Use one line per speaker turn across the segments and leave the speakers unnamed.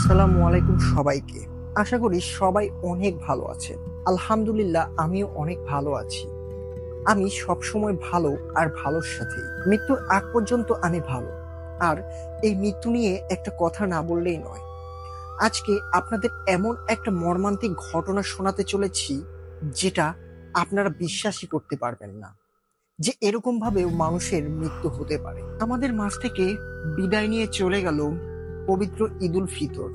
আসসালামু আলাইকুম সবাইকে। আশা করি সবাই অনেক ভালো আছেন। আলহামদুলিল্লাহ আমিও অনেক ভালো আছি। আমি সবসময় ভালো আর ভালোর সাথেই। মৃত্যুর আগ পর্যন্ত আমি ভালো। আর এই মৃত্যু নিয়ে একটা কথা না বললেই নয়। আজকে আপনাদের এমন একটা মর্মান্তিক ঘটনা শোনাতে চলেছি যেটা আপনারা বিশ্বাসই করতে পারবেন না যে এরকম ভাবেও মানুষের মৃত্যু হতে পারে। আমাদের মাঝ থেকে বিদায় নিয়ে চলে গেল পবিত্র ঈদুল ফিতর।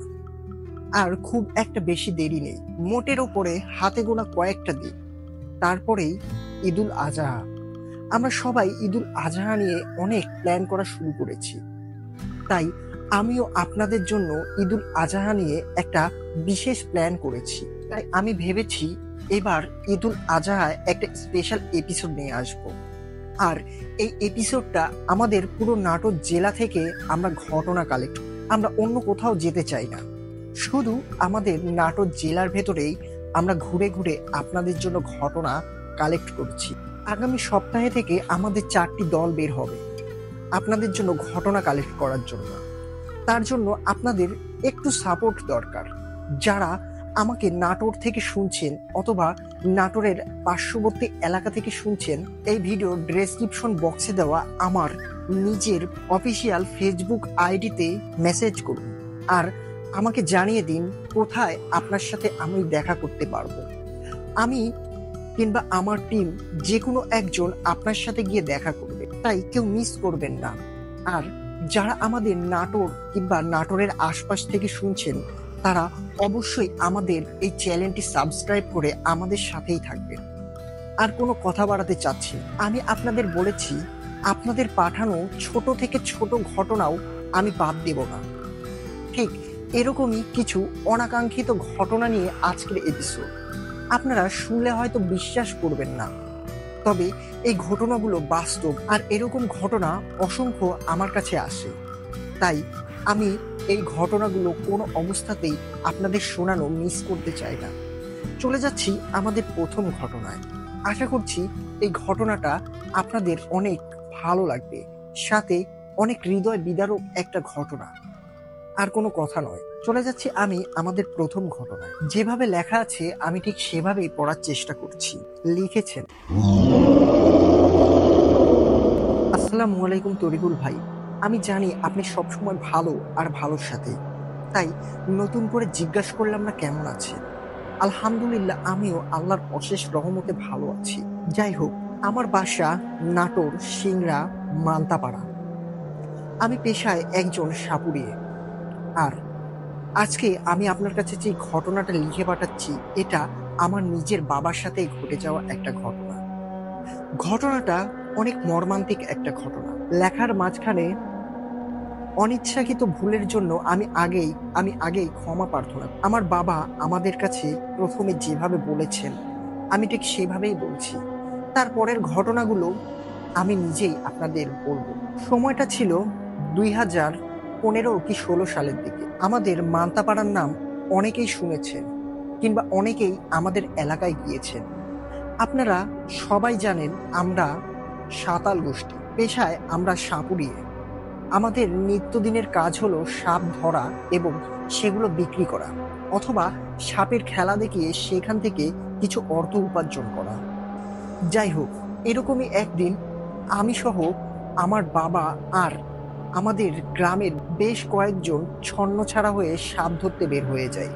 আর খুব একটা বেশি দেরি নেই, মোটের ওপরে হাতে গোনা কয়েকটা দিন, তারপরেই ঈদুল আজহা। আমরা সবাই ঈদুল আজহা নিয়ে অনেক প্ল্যান করা শুরু করেছি। তাই আমিও আপনাদের জন্য ঈদুল আজহা নিয়ে একটা বিশেষ প্ল্যান করেছি। তাই আমি ভেবেছি এবার ঈদুল আজহায় একটা স্পেশাল এপিসোড নিয়ে আসব। আর এই এপিসোডটা আমাদের পুরো নাটোর জেলা থেকে আমরা ঘটনা কালেক্ট, আমরা অন্য কোথাও যেতে চাই না, শুধু আমাদের নাটোর জেলার ভেতরেই আমরা ঘুরে ঘুরে আপনাদের জন্য ঘটনা কালেক্ট করছি। আগামী সপ্তাহে থেকে আমাদের 4টি দল বের হবে আপনাদের জন্য ঘটনা কালেক্ট করার জন্য। তার জন্য আপনাদের একটু সাপোর্ট দরকার। যারা আমাকে নাটোর থেকে শুনছেন অথবা নাটোরের পার্শ্ববর্তী এলাকা থেকে শুনছেন, এই ভিডিও ডেসক্রিপশন বক্সে দেওয়া আমার নিজের অফিসিয়াল ফেসবুক আইডিতে মেসেজ করুন আর আমাকে জানিয়ে দিন কোথায় আপনার সাথে আমি দেখা করতে পারবো। আমি কিংবা আমার টিম যে কোনো একজন আপনার সাথে গিয়ে দেখা করবে, তাই কেউ মিস করবেন না। আর যারা আমাদের নাটোর কিংবা নাটোরের আশপাশ থেকে শুনছেন, তারা অবশ্যই আমাদের এই চ্যানেলটি সাবস্ক্রাইব করে আমাদের সাথেই থাকবেন। আর কোনো কথা বাড়াতে চাচ্ছি, আমি আপনাদের বলেছি আপনাদের পাঠানো ছোট থেকে ছোট ঘটনাও আমি বাদ দেব না। ঠিক এরকমই কিছু অনাকাঙ্ক্ষিত ঘটনা নিয়ে আজকের এপিসোড। আপনারা শুনলে হয়তো বিশ্বাস করবেন না, তবে এই ঘটনাগুলো বাস্তব। আর এরকম ঘটনা অসংখ্য আমার কাছে আসে। তাই আমি এই ঘটনাগুলো কোনো অবস্থাতেই আপনাদের শোনানো মিস করতে চাই না। চলে যাচ্ছি আমাদের প্রথম ঘটনায়। আশা করছি এই ঘটনাটা আপনাদের অনেক ভালো লাগবে, সাথে অনেক হৃদয় বিদারক একটা ঘটনা। আর কোনো কথা নয়, চলে যাচ্ছি আমি আমাদের প্রথম ঘটনায়। যেভাবে লেখা আছে আমি ঠিক সেভাবেই পড়ার চেষ্টা করছি। লিখেছেন, আসসালামু আলাইকুম তরিকুল ভাই। আমি জানি আপনি সবসময় ভালো আর ভালোর সাথে, তাই নতুন করে জিজ্ঞাসা করলাম না কেমন আছে। আলহামদুলিল্লাহ আমিও আল্লাহর অশেষ রহমতে ভালো আছি। যাই হোক, আমার বাসা নাটোর সিংড়া মান্তাপাড়া। আমি পেশায় একজন সাপুড়িয়ে। আর আজকে আমি আপনার কাছে যে ঘটনাটা লিখে পাঠাচ্ছি, এটা আমার নিজের বাবার সাথেই ঘটে যাওয়া একটা ঘটনা। ঘটনাটা অনেক মর্মান্তিক একটা ঘটনা। লেখার মাঝখানে অনিচ্ছাকৃত ভুলের জন্য আমি আগেই ক্ষমা প্রার্থনা। আমার বাবা আমাদের কাছে প্রথমে যেভাবে বলেছেন আমি ঠিক সেভাবেই বলছি। তারপরের ঘটনাগুলো আমি নিজেই আপনাদের বলবো। সময়টা ছিল 2015 কি 16 সালের দিকে। আমাদের মান্তাপাড়ার নাম অনেকেই শুনেছেন কিংবা অনেকেই আমাদের এলাকায় গিয়েছেন। আপনারা সবাই জানেন আমরা সাঁওতাল গোষ্ঠী, পেশায় আমরা সাপুড়িয়ে। আমাদের নিত্যদিনের কাজ হলো সাপ ধরা এবং সেগুলো বিক্রি করা, অথবা সাপের খেলা দেখিয়ে সেখান থেকে কিছু অর্থ উপার্জন করা। যাই হোক, এরকমই একদিন আমি সহ আমার বাবা আর আমাদের গ্রামের বেশ কয়েকজন ছন্নছাড়া হয়ে সাপ ধরতে বের হয়ে যাই।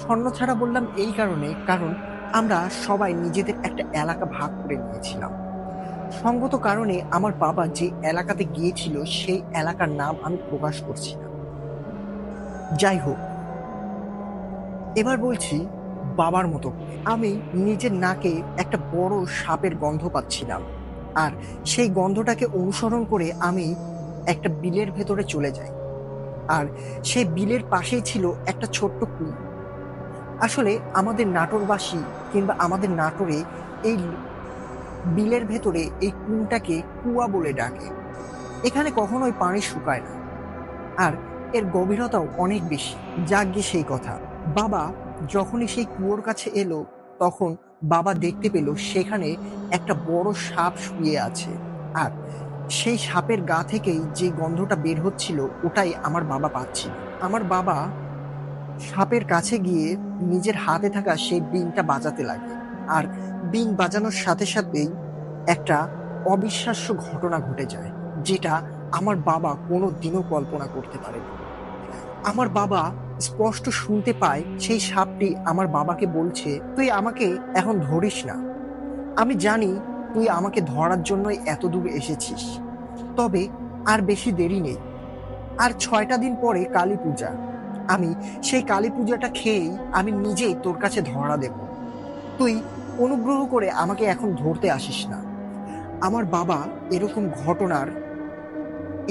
ছন্নছাড়া বললাম এই কারণে, কারণ আমরা সবাই নিজেদের একটা এলাকা ভাগ করে নিয়েছিলাম। সঙ্গত কারণে আমার বাবা যে এলাকাতে গিয়েছিল সেই এলাকার নাম আমি প্রকাশ করছি না। যাই হোক, এবার বলছি বাবার মতো করে। আমি নিজের নাকে একটা বড় সাপের গন্ধ পাচ্ছিলাম, আর সেই গন্ধটাকে অনুসরণ করে আমি একটা বিলের ভেতরে চলে যাই। আর সেই বিলের পাশেই ছিল একটা ছোট্ট কুয়ো। আসলে আমাদের নাটোরবাসী কিংবা আমাদের নাটোরে এই বিলের ভেতরে এই কুয়োটাকে কুয়া বলে ডাকে। এখানে কখনোই পানি শুকায় না, আর এর গভীরতাও অনেক বেশি। যাকগে সেই কথা। বাবা যখনই সেই কুয়োর কাছে এলো, তখন বাবা দেখতে পেল সেখানে একটা বড় সাপ শুয়ে আছে। আর সেই সাপের গা থেকেই যে গন্ধটা বের হচ্ছিল ওটাই আমার বাবা পাচ্ছিল। আমার বাবা সাপের কাছে গিয়ে নিজের হাতে থাকা সেই বিনটা বাজাতে লাগে। আর বিন বাজানোর সাথে সাথেই একটা অবিশ্বাস্য ঘটনা ঘটে যায়, যেটা আমার বাবা কোনো দিনও কল্পনা করতে পারেনি। আমার বাবা স্পষ্ট শুনতে পায় সেই সাপটি আমার বাবাকে বলছে, তুই আমাকে এখন ধরিস না। আমি জানি তুই আমাকে ধরার জন্যই এত দূর এসেছিস। তবে আর বেশি দেরি নেই। আর ৬টা দিন পরে কালী পূজা। আমি সেই কালী পূজাটা খেয়েই আমি নিজেই তোর কাছে ধরা দেব। তুই অনুগ্রহ করে আমাকে এখন ধরতে আসিস না। আমার বাবা এরকম ঘটনার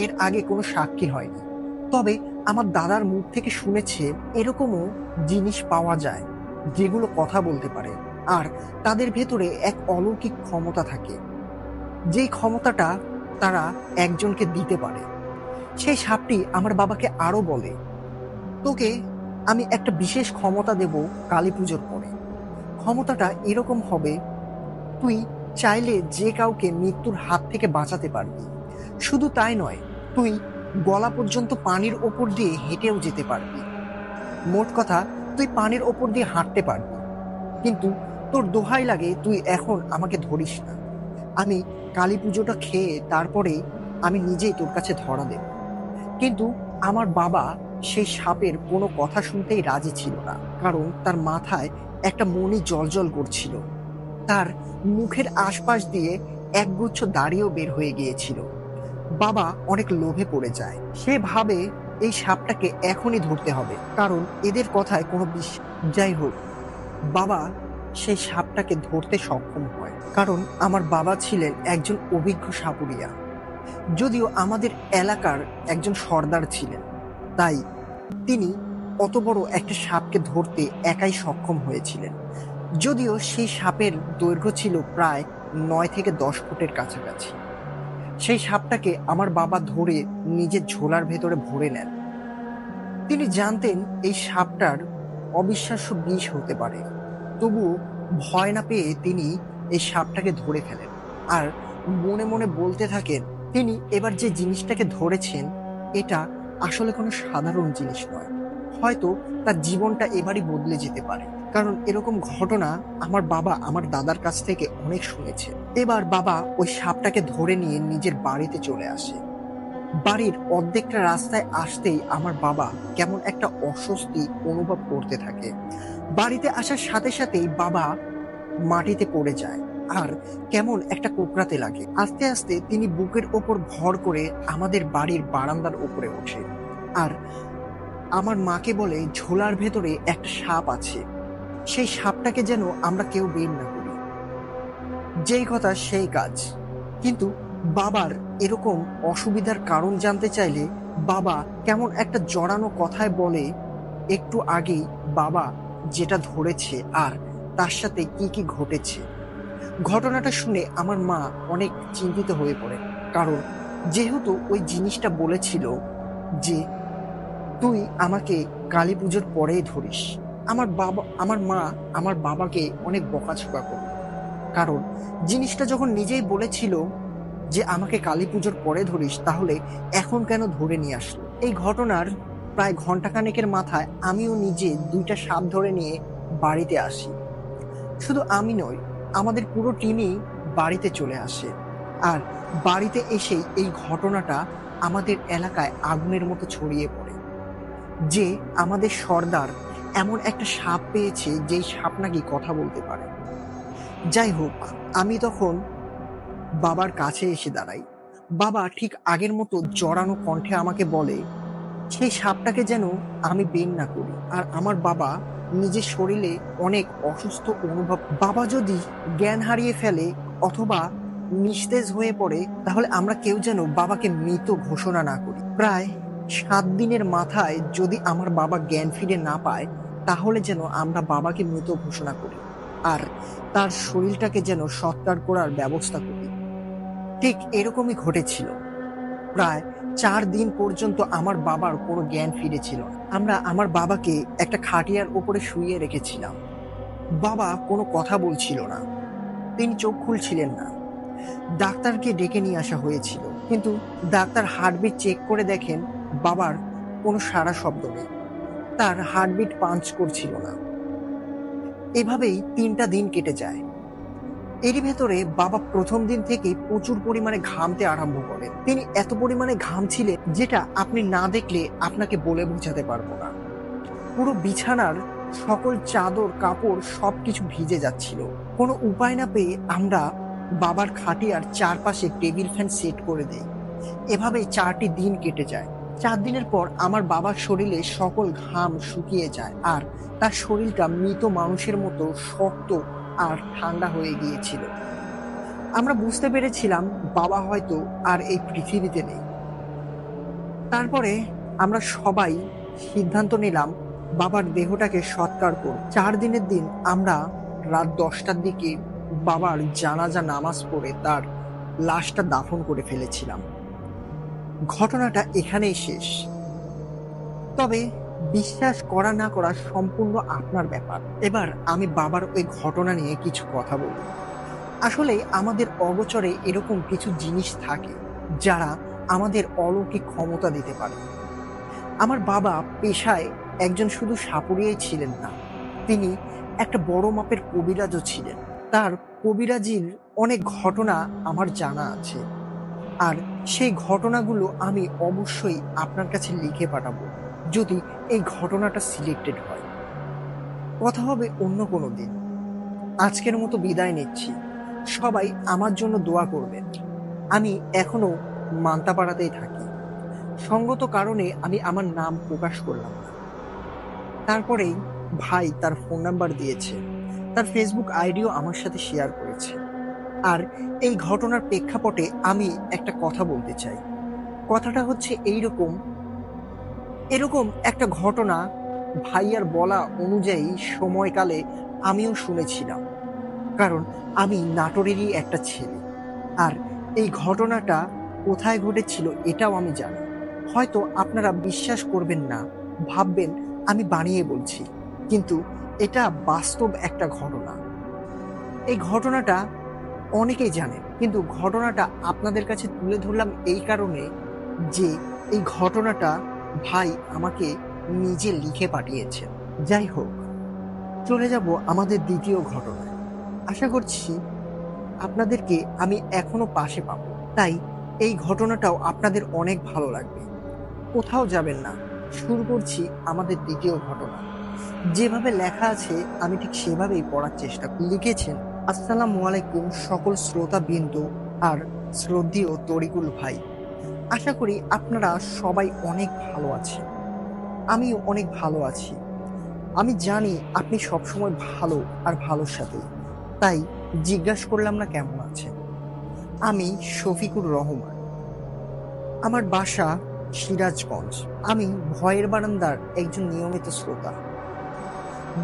এর আগে কোনো সাক্ষী হয়নি। তবে আমার দাদার মুখ থেকে শুনেছে এরকমও জিনিস পাওয়া যায় যেগুলো কথা বলতে পারে, আর তাদের ভেতরে এক অলৌকিক ক্ষমতা থাকে, যেই ক্ষমতাটা তারা একজনকে দিতে পারে। সেই সাপটি আমার বাবাকে আরো বলে, তোকে আমি একটা বিশেষ ক্ষমতা দেব কালী পুজোর পরে। ক্ষমতাটা এরকম হবে, তুই চাইলে যে কাউকে মৃত্যুর হাত থেকে বাঁচাতে পারবি। শুধু তাই নয়, তুই গলা পর্যন্ত পানির ওপর দিয়ে হেঁটেও যেতে পারবি। মোট কথা, তুই পানির ওপর দিয়ে হাঁটতে পারবি। কিন্তু তোর দোহাই লাগে তুই এখন আমাকে ধরিস না। আমি কালী পুজোটা খেয়ে তারপরে আমি নিজেই তোর কাছে ধরা দেব। কিন্তু আমার বাবা সেই সাপের কোনো কথা শুনতেই রাজি ছিল না, কারণ তার মাথায় একটা মণি জ্বলজ্বল করছিল। তার মুখের আশপাশ দিয়ে একগুচ্ছ দাড়িও বের হয়ে গিয়েছিল। বাবা অনেক লোভে পড়ে যায়। সে ভাবে এই সাপটাকে এখনই ধরতে হবে, কারণ এদের কথায় কোনো বিশ্বাস। যাই হোক, বাবা সেই সাপটাকে ধরতে সক্ষম হয়, কারণ আমার বাবা ছিলেন একজন অভিজ্ঞ সাপুরিয়া। যদিও আমাদের এলাকার একজন সর্দার ছিলেন, তাই তিনি অত বড় একটা সাপকে ধরতে একাই সক্ষম হয়েছিলেন। যদিও সেই সাপের দৈর্ঘ্য ছিল প্রায় 9 থেকে 10 ফুটের কাছাকাছি। সেই সাপটাকে আমার বাবা ধরে নিজের ঝোলার ভেতরে ভরে নেন। তিনি জানতেন এই সাপটার অবিশ্বাস্য বিষ হতে পারে, তবুও ভয় না পেয়ে তিনি এই সাপটাকে ধরে ফেলেন। আর মনে মনে বলতে থাকেন, তিনি এবার যে জিনিসটাকে ধরেছেন এটা আসলে কোনো সাধারণ জিনিস নয়। হয়তো তার জীবনটা এবারই বদলে যেতে পারে, কারণ এরকম ঘটনা আমার বাবা আমার দাদার কাছ থেকে অনেক শুনেছে। এবার বাবা ওই সাপটাকে ধরে নিয়ে নিজের বাড়িতে চলে আসে। বাড়ির অর্ধেকটা রাস্তায় আসতেই আমার বাবা কেমন একটা অস্বস্তি অনুভব করতে থাকে। বাড়িতে আসার সাথে সাথেই বাবা মাটিতে পড়ে যায় আর কেমন একটা কোঁকড়াতে লাগে। আস্তে আস্তে তিনি বুকের ওপর ভর করে আমাদের বাড়ির বারান্দার উপরে ওঠে আর আমার মাকে বলে, ঝোলার ভেতরে একটা সাপ আছে, সেই সাপটাকে যেন আমরা কেউ বের না করি। যেই কথা সেই কাজ। কিন্তু বাবার এরকম অসুবিধার কারণ জানতে চাইলে বাবা কেমন একটা জড়ানো কথায় বলে, একটু আগেই বাবা যেটা ধরেছে আর তার সাথে কি কি ঘটেছে। ঘটনাটা শুনে আমার মা অনেক চিন্তিত হয়ে পড়ে, কারণ যেহেতু ওই জিনিসটা বলেছিল যে তুই আমাকে কালী পুজোর পরেই ধরিস। আমার মা আমার বাবাকে অনেক বকাঝকা করল, কারণ জিনিসটা যখন নিজেই বলেছিল যে আমাকে কালী পুজোর পরে ধরিস, তাহলে এখন কেন ধরে নিয়ে আসলো। এই ঘটনার প্রায় ঘন্টাখানেকের মাথায় আমিও নিজে 2টা সাপ ধরে নিয়ে বাড়িতে আসি। শুধু আমি নই, আমাদের পুরো টিমই বাড়িতে চলে আসে। আর বাড়িতে এসেই এই ঘটনাটা আমাদের এলাকায় আগুনের মতো ছড়িয়ে পড়ে যে আমাদের সর্দার এমন একটা সাপ পেয়েছে যেই সাপ নাকি কথা বলতে পারে। যাই হোক, আমি তখন বাবার কাছে এসে দাঁড়াই। বাবা ঠিক আগের মতো জড়ানো কণ্ঠে আমাকে বলে সেই সাপটাকে যেন আমি বের না করি। আর আমার বাবা নিজের শরীরে অনেক অসুস্থ অনুভব। বাবা যদি জ্ঞান হারিয়ে ফেলে অথবা নিস্তেজ হয়ে পড়ে, তাহলে আমরা কেউ যেন বাবাকে মৃত ঘোষণা না করি। প্রায় 7 দিনের মাথায় যদি আমার বাবা জ্ঞান ফিরে না পায়, তাহলে যেন আমরা বাবাকে মৃত ঘোষণা করি আর তার শরীরটাকে যেন সৎকার করার ব্যবস্থা করি। ঠিক এরকমই ঘটেছিল। প্রায় 4 দিন পর্যন্ত আমার বাবার কোনো জ্ঞান ফিরেছিল না। আমরা আমার বাবাকে একটা খাটিয়ার উপরে শুইয়ে রেখেছিলাম। বাবা কোনো কথা বলছিল না, তিনি চোখ খুলছিলেন না। ডাক্তারকে ডেকে নিয়ে আসা হয়েছিল, কিন্তু ডাক্তার হার্টবিট চেক করে দেখেন বাবার কোনো সাড়া শব্দ নেই। তার হার্টবিট পাঞ্চ করছিল না। এভাবেই 3টা দিন কেটে যায়। এরই ভেতরে বাবা প্রথম দিন থেকেই প্রচুর পরিমাণে ঘামতে আরম্ভ করেন। তিনি এত পরিমাণে ঘামছিলেন যেটা আপনি না দেখলে আপনাকে বলে বোঝাতে পারবো না। পুরো বিছানার সকল চাদর কাপড় সবকিছু ভিজে যাচ্ছিল। কোনো উপায় না পেয়ে আমরা বাবার খাটিয়ার চারপাশে টেবিল ফ্যান সেট করে দেই। এভাবে 4টি দিন কেটে যায়। 4 দিনের পর আমার বাবার শরীরে সকল ঘাম শুকিয়ে যায় আর তার শরীরটা মৃত মানুষের মতো শক্ত আর ঠান্ডা হয়ে গিয়েছিল। আমরা বুঝতে পেরেছিলাম বাবা হয়তো আর এই পৃথিবীতে নেই। তারপরে আমরা সবাই সিদ্ধান্ত নিলাম বাবার দেহটাকে সৎকার করব। 4 দিনের দিন আমরা রাত 10টার দিকে বাবার জানাজা নামাজ পড়ে তার লাশটা দাফন করে ফেলেছিলাম। ঘটনাটা এখানেই শেষ। তবে বিশ্বাস করা না করা সম্পূর্ণ আপনার ব্যাপার। এবার আমি বাবার ওই ঘটনা নিয়ে কিছু কথা বলব। আসলে আমাদের অগোচরে এরকম কিছু জিনিস থাকে যারা আমাদের অলৌকিক ক্ষমতা দিতে পারে। আমার বাবা পেশায় একজন শুধু সাপুড়িয়াই ছিলেন না, তিনি একটা বড় মাপের কবিরাজও ছিলেন। তার কবিরাজির অনেক ঘটনা আমার জানা আছে, আর সেই ঘটনাগুলো আমি অবশ্যই আপনার কাছে লিখে পাঠাবো যদি এই ঘটনাটা সিলেক্টেড হয়। কথা হবে অন্য কোনো দিন। আজকের মতো বিদায় নিচ্ছি। সবাই আমার জন্য দোয়া করবেন। আমি এখনো মান্তাপাড়াতেই থাকি। সঙ্গত কারণে আমি আমার নাম প্রকাশ করলাম না। তারপরেই ভাই তার ফোন নাম্বার দিয়েছে, তার ফেসবুক আইডিও আমার সাথে শেয়ার করেছে। আর এই ঘটনার প্রেক্ষাপটে আমি একটা কথা বলতে চাই। কথাটা হচ্ছে এরকম একটা ঘটনা ভাইয়ার বলা অনুযায়ী সময়কালে আমিও শুনেছিলাম, কারণ আমি নাটোরেরই একটা ছেলে। আর এই ঘটনাটা কোথায় ঘটেছিল এটাও আমি জানি। হয়তো আপনারা বিশ্বাস করবেন না, ভাববেন আমি বানিয়ে বলছি, কিন্তু এটা বাস্তব একটা ঘটনা। এই ঘটনাটা অনেকেই জানেন, কিন্তু ঘটনাটা আপনাদের কাছে তুলে ধরলাম এই কারণে যে এই ঘটনাটা ভাই আমাকে নিজে লিখে পাঠিয়েছে। যাই হোক, চলে যাব আমাদের দ্বিতীয় ঘটনায়। আশা করছি আপনাদেরকে আমি এখনো পাশে পাবো, তাই এই ঘটনাটাও আপনাদের অনেক ভালো লাগবে। কোথাও যাবেন না, শুরু করছি আমাদের দ্বিতীয় ঘটনা। যেভাবে লেখা আছে আমি ঠিক সেভাবেই পড়ার চেষ্টা লিখেছেন। আসসালামু আলাইকুম সকল শ্রোতা বিন্দু আর শ্রদ্ধেয় তরিকুল ভাই। আশা করি আপনারা সবাই অনেক ভালো আছেন। আমিও অনেক ভালো আছি। আমি জানি আপনি সবসময় ভালো আর ভালোর সাথেই, তাই জিজ্ঞাসা করলাম না কেমন আছেন। আমি শফিকুর রহমান, আমার বাসা সিরাজগঞ্জ। আমি ভয়ের বারান্দার একজন নিয়মিত শ্রোতা।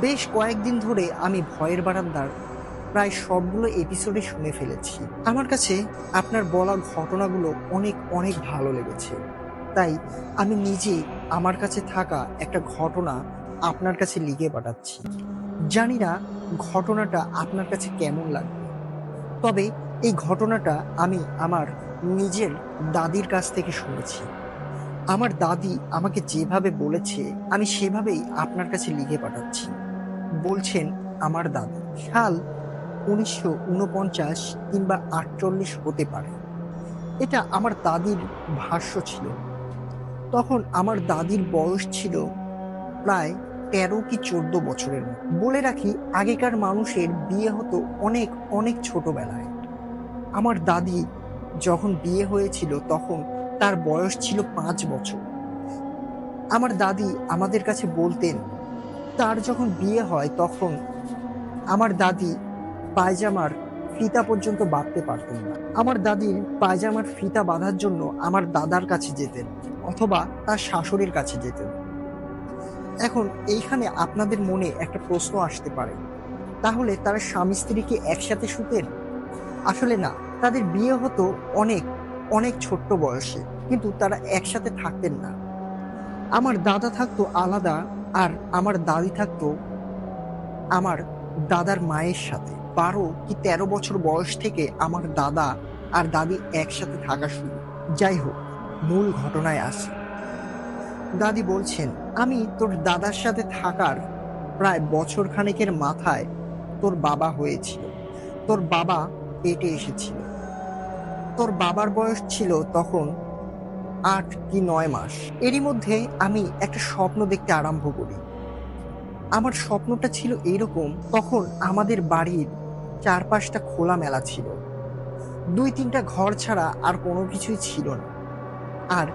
বেশ কয়েকদিন ধরে আমি ভয়ের বারান্দার প্রায় সবগুলো এপিসোডে শুনে ফেলেছি। আমার কাছে আপনার বলা ঘটনাগুলো অনেক অনেক ভালো লেগেছে, তাই আমি নিজে আমার কাছে থাকা একটা ঘটনা আপনার কাছে লিখে পাঠাচ্ছি। জানি না ঘটনাটা আপনার কাছে কেমন লাগবে, তবে এই ঘটনাটা আমি আমার নিজের দাদির কাছ থেকে শুনেছি। আমার দাদি আমাকে যেভাবে বলেছে আমি সেভাবেই আপনার কাছে লিখে পাঠাচ্ছি। বলছেন আমার দাদি, সাল 1949 কিংবা 48 হতে পারে। এটা আমার দাদির ভাষ্য ছিল। তখন আমার দাদির বয়স ছিল প্রায় 13 কি 14 বছরের মতো। বলে রাখি, আগেকার মানুষের বিয়ে হতো অনেক অনেক ছোটবেলায়। আমার দাদি যখন বিয়ে হয়েছিল তখন তার বয়স ছিল 5 বছর। আমার দাদি আমাদের কাছে বলতেন, তার যখন বিয়ে হয় তখন আমার দাদি পায়জামার ফিতা পর্যন্ত বাঁধতে পারতেন না। আমার দাদির পায়জামার ফিতা বাঁধার জন্য আমার দাদার কাছে যেতেন অথবা তার শাশুড়ির কাছে যেতেন। এখন এইখানে আপনাদের মনে একটা প্রশ্ন আসতে পারে, তাহলে তারা স্বামী স্ত্রী কি একসাথে শুতেন? আসলে না, তাদের বিয়ে হতো অনেক অনেক ছোট্ট বয়সে, কিন্তু তারা একসাথে থাকতেন না। আমার দাদা থাকতো আলাদা, আর আমার দাদি থাকতো আমার দাদার মায়ের সাথে। 12 কি 13 বছর বয়স থেকে আমার দাদা আর দাদি একসাথে থাকা শুরু। যাই হোক, মূল ঘটনায় আসি। দাদি বলছেন, আমি তোর দাদার সাথে থাকার প্রায় বছর খানেকের মাথায় তোর বাবা হয়েছিল। তোর বাবা পেটে এসেছিল। তোর বাবার বয়স ছিল তখন 8 কি 9 মাস। এরই মধ্যে আমি একটা স্বপ্ন দেখতে আরম্ভ করি। আমার স্বপ্নটা ছিল এইরকম, তখন আমাদের বাড়ির চারপাশটা খোলামেলা ছিল। 2-3টা ঘর ছাড়া আর কোনো কিছুই ছিল না। আর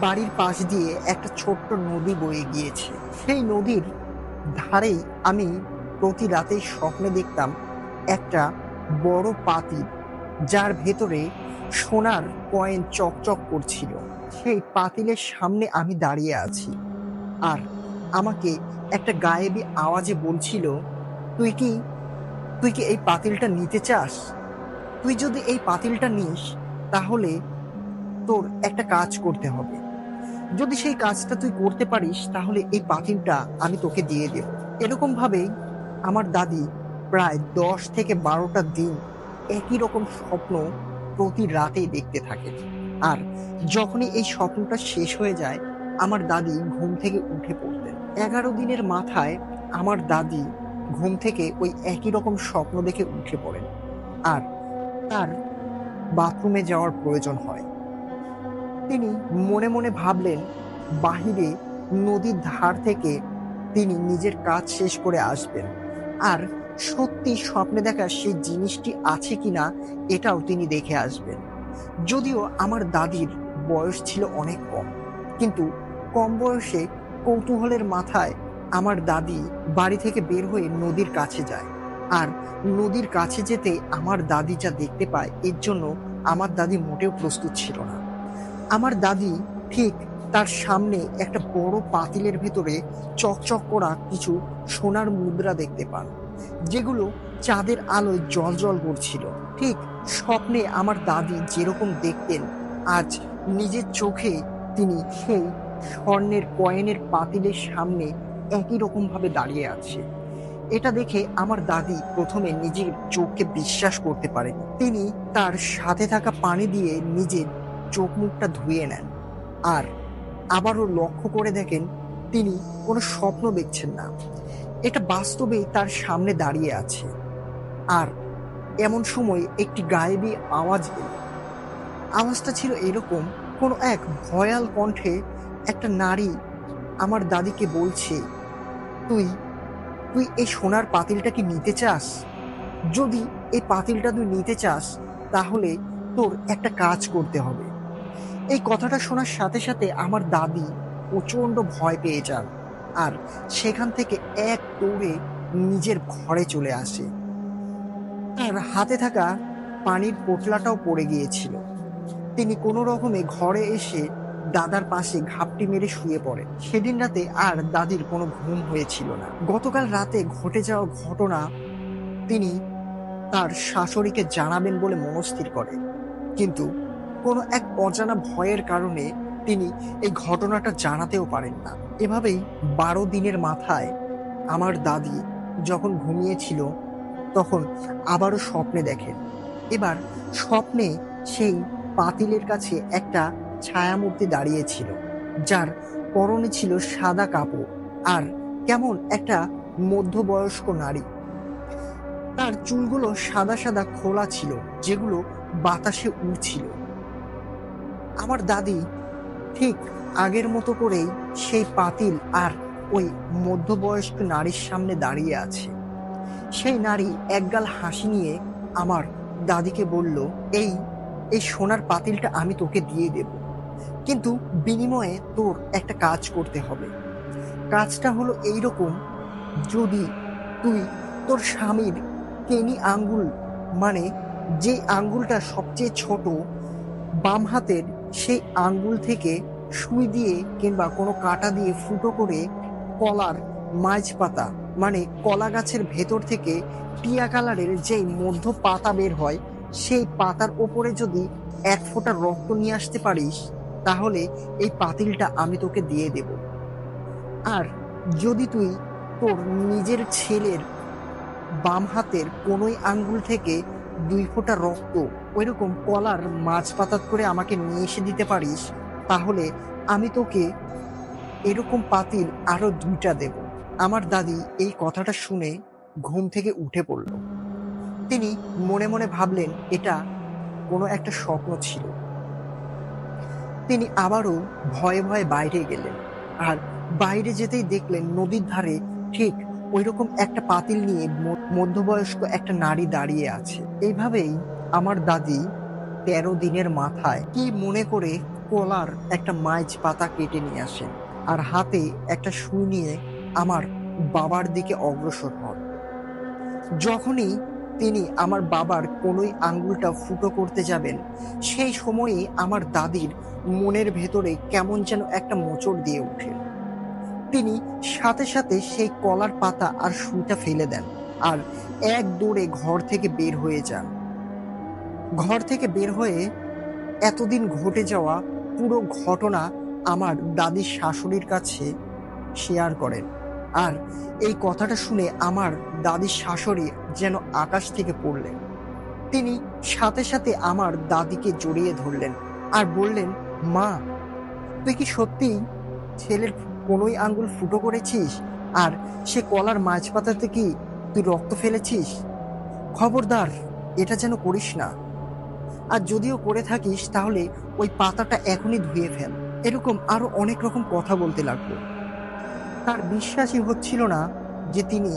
বাড়ির পাশ দিয়ে একটা ছোট্ট নদী বয়ে গিয়েছে। সেই নদীর ধারেই আমি প্রতি রাতেই স্বপ্নে দেখতাম একটা বড় পাতিল, যার ভেতরে সোনার কয়েন চকচক করছিল। সেই পাতিলের সামনে আমি দাঁড়িয়ে আছি, আর আমাকে একটা গায়েবী আওয়াজে বলছিল, তুই কি তুই কি এই পাতিলটা নিতে চাস? তুই যদি এই পাতিলটা নিস, তাহলে তোর একটা কাজ করতে হবে। যদি সেই কাজটা তুই করতে পারিস, তাহলে এই পাতিলটা আমি তোকে দিয়ে দেব। এরকম ভাবে আমার দাদি প্রায় 10 থেকে 12টা দিন একই রকম স্বপ্ন প্রতি রাতেই দেখতে থাকেন। আর যখনই এই স্বপ্নটা শেষ হয়ে যায়, আমার দাদি ঘুম থেকে উঠে পড়তেন। 11 দিনের মাথায় আমার দাদি ঘুম থেকে ওই একই রকম স্বপ্ন দেখে উঠে পড়েন, আর তার বাথরুমে যাওয়ার প্রয়োজন হয়। তিনি মনে মনে ভাবলেন, বাহিরে নদীর ধার থেকে তিনি নিজের কাজ শেষ করে আসবেন, আর সত্যি স্বপ্নে দেখা সেই জিনিসটি আছে কিনা এটাও তিনি দেখে আসবেন। যদিও আমার দাদির বয়স ছিল অনেক কম, কিন্তু কম বয়সে কৌতূহলের মাথায় আমার দাদি বাড়ি থেকে বের হয়ে নদীর কাছে যায়। আর নদীর কাছে যেতে আমার দাদি যা দেখতে পায়, এর জন্য আমার দাদি মোটেও প্রস্তুত ছিল না। আমার দাদি ঠিক তার সামনে একটা বড় পাতিলের ভেতরে চকচক করা কিছু সোনার মুদ্রা দেখতে পান, যেগুলো চাঁদের আলোয় জ্বলজ্বল করছিল। ঠিক স্বপ্নে আমার দাদি যেরকম দেখতেন, আজ নিজের চোখে তিনি সেই স্বর্ণের কয়েনের পাতিলের সামনে একই রকম ভাবে দাঁড়িয়ে আছে। এটা দেখে আমার দাদি প্রথমে নিজের চোখকে বিশ্বাস করতে পারেনি। তিনি তার সাথে থাকা পানি দিয়ে নিজের চোখ মুখটা ধুয়ে নেন, আর আবারও লক্ষ্য করে দেখেন তিনি কোনো স্বপ্ন দেখছেন না, এটা বাস্তবেই তার সামনে দাঁড়িয়ে আছে। আর এমন সময় একটি গায়েবী আওয়াজ এলো। আওয়াজটা ছিল এরকম, কোনো এক ভয়াল কণ্ঠে একটা নারী আমার দাদিকে বলছে, তুই তুই এই সোনার পাতিলটা কি নিতে চাস? যদি এই পাতিলটা তুই নিতে চাস, তাহলে তোর একটা কাজ করতে হবে। এই কথাটা শোনার সাথে সাথে আমার দাদি প্রচন্ড ভয় পেয়ে যান, আর সেখান থেকে এক দৌড়ে নিজের ঘরে চলে আসে। তার হাতে থাকা পানির পোটলাটাও পড়ে গিয়েছিল। তিনি কোনো রকমে ঘরে এসে দাদার পাশে ঘাপটি মেরে শুয়ে পড়েন। সেদিন রাতে আর দাদির কোনো ঘুম হয়েছিল না। গতকাল রাতে ঘটে যাওয়া ঘটনা তিনি তার শাশুড়িকে জানাবেন বলে মনস্থির করে, কিন্তু কোনো এক অজানা ভয়ের কারণে তিনি এই ঘটনাটা জানাতেও পারেন না। এভাবেই 12 দিনের মাথায় আমার দাদি যখন ঘুমিয়েছিল, তখন আবারও স্বপ্নে দেখেন। এবার স্বপ্নে সেই পাতিলের কাছে একটা ছায়ামূর্তি দাঁড়িয়েছিল, যার পরনে ছিল সাদা কাপড়, আর কেমন একটা মধ্যবয়স্ক নারী। তার চুলগুলো সাদা সাদা খোলা ছিল, যেগুলো বাতাসে উড়ছিল। আমার দাদি ঠিক আগের মতো করেই সেই পাতিল আর ওই মধ্যবয়স্ক নারীর সামনে দাঁড়িয়ে আছে। সেই নারী একগাল হাসি নিয়ে আমার দাদিকে বলল, এই এই সোনার পাতিলটা আমি তোকে দিয়ে দেব, কিন্তু বিনিময়ে তোর একটা কাজ করতে হবে। কাজটা হলো এইরকম, যদি তুই তোর স্বামীর কেনি আঙ্গুল, মানে যে আঙ্গুলটা সবচেয়ে ছোট বাম হাতের, সেই আঙ্গুল থেকে সুই দিয়ে কিংবা কোনো কাঁটা দিয়ে ফুটো করে কলার মাঝ পাতা, মানে কলা গাছের ভেতর থেকে টিয়া কালারের যেই মধ্য পাতা বের হয়, সেই পাতার ওপরে যদি 1 ফোঁটা রক্ত নিয়ে আসতে পারিস, তাহলে এই পাতিলটা আমি তোকে দিয়ে দেব। আর যদি তুই তোর নিজের ছেলের বাম হাতের কোনোই আঙ্গুল থেকে 2 ফোঁটা রক্ত ওইরকম কলার মাছ পাতাত করে আমাকে নিয়ে এসে দিতে পারিস, তাহলে আমি তোকে এরকম পাতিল আরো 2টা দেব। আমার দাদি এই কথাটা শুনে ঘুম থেকে উঠে পড়ল। তিনি মনে মনে ভাবলেন এটা কোনো একটা স্বপ্ন ছিল। তিনি আবারও ভয়ে ভয়ে বাইরে গেলেন। আর বাইরে যেতেই দেখলেন নদীর ধারে ঠিক ওইরকম একটা পাতিল নিয়ে মধ্যবয়স্ক একটা নারী দাঁড়িয়ে আছে। এইভাবেই আমার দাদি 13 দিনের মাথায় কি মনে করে কলার একটা মাইজ পাতা কেটে নিয়ে আসেন আর হাতে একটা সুই নিয়ে আমার বাবার দিকে অগ্রসর হন। যখনই তিনি আমার বাবার কনুই আঙ্গুলটা ফুটো করতে যাবেন, সেই সময়েই আমার দাদির মনের ভেতরে কেমন যেন একটা মোচড় দিয়ে ওঠে। তিনি সাথে সাথে সেই কলার পাতা আর সুইটা ফেলে দেন আর এক দৌড়ে ঘর থেকে বের হয়ে যান। ঘর থেকে বের হয়ে এতদিন ঘটে যাওয়া পুরো ঘটনা আমার দাদির শাশুড়ির কাছে শেয়ার করেন। আর এই কথাটা শুনে আমার দাদির শাশুড়ি যেন আকাশ থেকে পড়লেন। তিনি সাথে সাথে আমার দাদিকে জড়িয়ে ধরলেন আর বললেন, মা, তুই কি সত্যি ছেলের কোনোই আঙ্গুল ফুটো করেছিস? আর সে কলার মাঝপাতাতে কি তুই রক্ত ফেলেছিস? খবরদার, এটা যেন করিস না। আর যদিও করে থাকিস তাহলে ওই পাতাটা এখনই ধুয়ে ফেল। এরকম আরো অনেক রকম কথা বলতে লাগলো। তার বিশ্বাসই হচ্ছিল না যে তিনি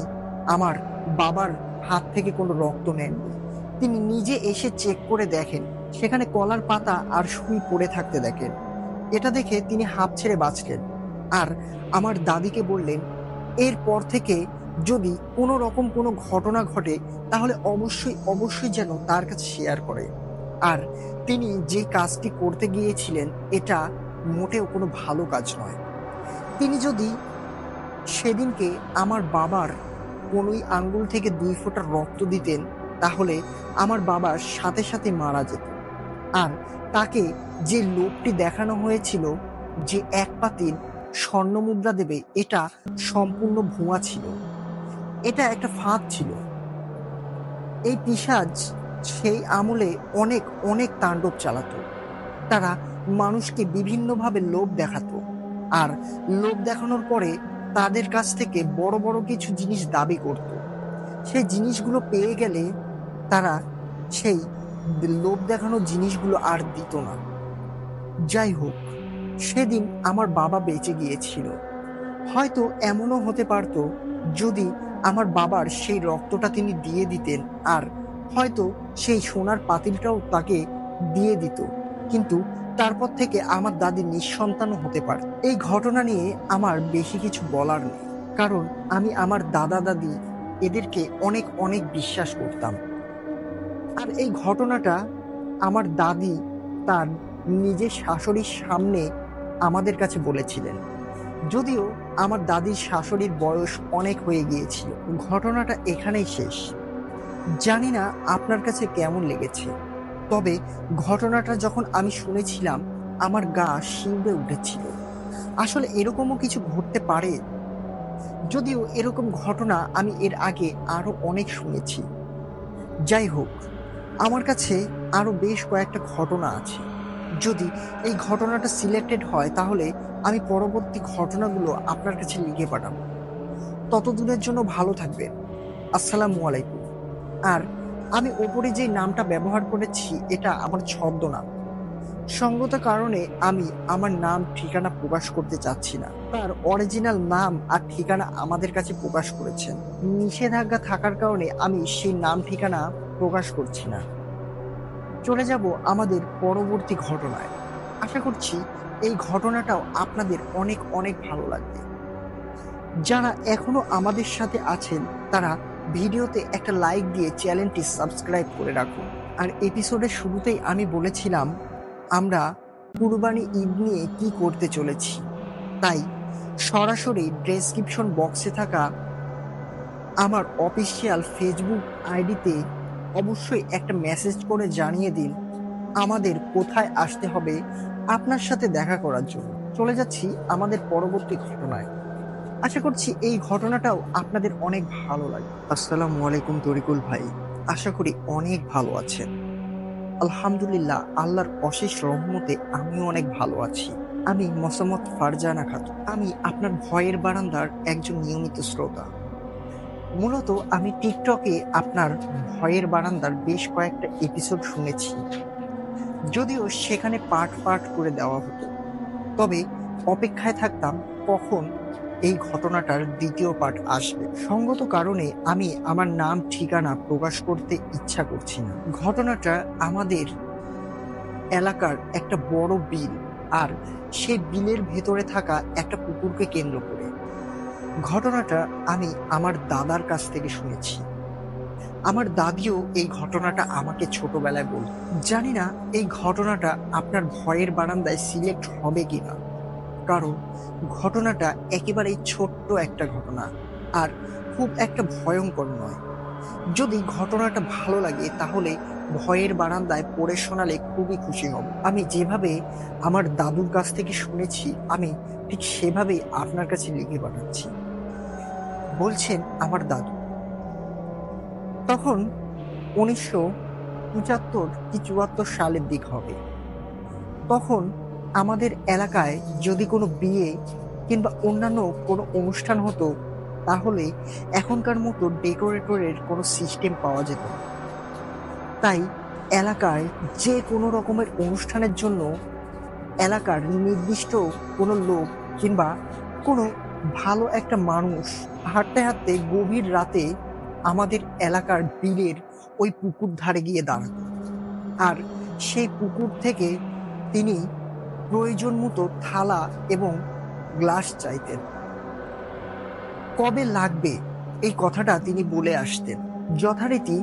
আমার বাবার হাত থেকে কোনো রক্ত নেননি। তিনি নিজে এসে চেক করে দেখেন, সেখানে কলার পাতা আর সুই পড়ে থাকতে দেখেন। এটা দেখে তিনি হাঁপ ছেড়ে বাঁচলেন আর আমার দাদিকে বললেন, এরপর থেকে যদি কোনো রকম কোনো ঘটনা ঘটে তাহলে অবশ্যই অবশ্যই যেন তার কাছে শেয়ার করে। আর তিনি যে কাজটি করতে গিয়েছিলেন এটা মোটেও কোনো ভালো কাজ নয়। তিনি যদি সেদিনকে আমার বাবার কনুই আঙ্গুল থেকে 2 ফোঁটা রক্ত দিতেন তাহলে আমার বাবার সাথে সাথে মারা যেত। আর তাকে যে লোকটি দেখানো হয়েছিল যে এক পাতিল স্বর্ণ মুদ্রা দেবে, এটা সম্পূর্ণ ভুয়া ছিল। এটা একটা ফাঁদ ছিল। এই পিশাচ সেই আমলে অনেক অনেক তাণ্ডব চালাতো। তারা মানুষকে বিভিন্নভাবে লোভ দেখাতো আর লোভ দেখানোর পরে তাদের কাছ থেকে বড় বড় কিছু জিনিস দাবি করত। সেই জিনিসগুলো পেয়ে গেলে তারা সেই লোভ দেখানো জিনিসগুলো আর দিত না। যাই হোক, সেদিন আমার বাবা বেঁচে গিয়েছিল। হয়তো এমনও হতে পারত যদি আমার বাবার সেই রক্তটা তিনি দিয়ে দিতেন আর হয়তো সেই সোনার পাতিলটাও তাকে দিয়ে দিত, কিন্তু তারপর থেকে আমার দাদি নিঃসন্তানও হতে পারত। এই ঘটনা নিয়ে আমার বেশি কিছু বলার নেই, কারণ আমি আমার দাদা দাদি এদেরকে অনেক অনেক বিশ্বাস করতাম। আর এই ঘটনাটা আমার দাদি তার নিজের শাশুড়ির সামনে আমাদের কাছে বলেছিলেন। যদিও আমার দাদির শাশুড়ির বয়স অনেক হয়ে গিয়েছিল। ঘটনাটা এখানেই শেষ। জানি না আপনার কাছে কেমন লেগেছে, তবে ঘটনাটা যখন আমি শুনেছিলাম আমার গা শিউরে উঠেছিল। আসলে এরকমও কিছু ঘটতে পারে। যদিও এরকম ঘটনা আমি এর আগে আরো অনেক শুনেছি। যাই হোক, আমার কাছে আরো বেশ কয়েকটা ঘটনা আছে। যদি এই ঘটনাটা সিলেক্টেড হয় তাহলে আমি পরবর্তী ঘটনাগুলো আপনার কাছে লিখে পাঠাবো। ততদিনের জন্য ভালো থাকবেন। আসসালামু আলাইকুম। আর আমি ওপরে যে নামটা ব্যবহার করেছি এটা আমার ছদ্মনাম। সঙ্গত কারণে আমি আমার নাম ঠিকানা প্রকাশ করতে চাচ্ছি না। তার অরিজিনাল নাম আর ঠিকানা আমাদের কাছে প্রকাশ করেছেন। নিষেধাজ্ঞা থাকার কারণে আমি সেই নাম ঠিকানা প্রকাশ করছি না। চলে যাব আমাদের পরবর্তী ঘটনায়। আশা করছি এই ঘটনাটাও আপনাদের অনেক অনেক ভালো লাগবে। যারা এখনো আমাদের সাথে আছেন তারা ভিডিওতে একটা লাইক দিয়ে চ্যানেলটি সাবস্ক্রাইব করে রাখুন। আর এপিসোডের শুরুতেই আমি বলেছিলাম আমরা কুরবানি ঈদ নিয়ে কি করতে চলেছি, তাই সরাসরি ডেসক্রিপশন বক্সে থাকা আমার অফিসিয়াল ফেসবুক আইডিতে অবশ্যই একটা মেসেজ করে জানিয়ে দিন আমাদের কোথায় আসতে হবে আপনার সাথে দেখা করার জন্য। চলে যাচ্ছি আমাদের পরবর্তী ঘটনায়। আশা করছি এই ঘটনাটাও আপনাদের অনেক ভালো লাগবে। আসসালামু আলাইকুম তরিকুল ভাই, আশা করি অনেক ভালো আছেন। আলহামদুলিল্লাহ, আল্লাহর অশেষ রহমতে আমিও অনেক ভালো আছি। আমি মোসাম্মদ ফারজানা খাতুন। আমি আপনার ভয়ের বারান্দার একজন নিয়মিত শ্রোতা। মূলত আমি টিকটকে আপনার ভয়ের বারান্দার বেশ কয়েকটা এপিসোড শুনেছি, যদিও সেখানে পার্ট পার্ট করে দেওয়া হতো। তবে অপেক্ষায় থাকতাম কখন এই ঘটনাটার দ্বিতীয় পার্ট আসবে। সঙ্গত কারণে আমি আমার নাম ঠিকানা প্রকাশ করতে ইচ্ছা করছি না। ঘটনাটা আমাদের এলাকার একটা বড় বিল আর সেই বিলের ভেতরে থাকা একটা পুকুরকে কেন্দ্র করে। ঘটনাটা আমি আমার দাদার কাছ থেকে শুনেছি। আমার দাদিও এই ঘটনাটা আমাকে ছোটবেলায় বলত। জানি না এই ঘটনাটা আপনার ভয়ের বারান্দায় সিলেক্ট হবে কিনা, কারণ ঘটনাটা একেবারেই ছোট্ট একটা ঘটনা আর খুব একটা ভয়ঙ্কর নয়। যদি ঘটনাটা ভালো লাগে তাহলে ভয়ের বারান্দায় পড়ে শোনালে খুবই খুশি হব। আমি যেভাবে আমার দাদুর কাছ থেকে শুনেছি আমি ঠিক সেভাবেই আপনার কাছে লিখে পাঠাচ্ছি। বলছেন আমার দাদু, তখন 1975 কি 74 সালের দিক হবে। তখন আমাদের এলাকায় যদি কোনো বিয়ে কিংবা অন্যান্য কোনো অনুষ্ঠান হতো তাহলে এখনকার মতো ডেকোরেটরের কোনো সিস্টেম পাওয়া যেত না। তাই এলাকায় যে কোনো রকমের অনুষ্ঠানের জন্য এলাকার নির্দিষ্ট কোনো লোক কিংবা কোনো ভালো একটা মানুষ হাঁটতে হাঁটতে গভীর রাতে আমাদের এলাকার বিলের ওই পুকুর ধারে গিয়ে দাঁড়াত আর সেই পুকুর থেকে তিনি প্রয়োজন মতো থালা এবং গ্লাস চাইতেন। কবে লাগবে এই কথাটা তিনি বলে আসতেন। যথারীতি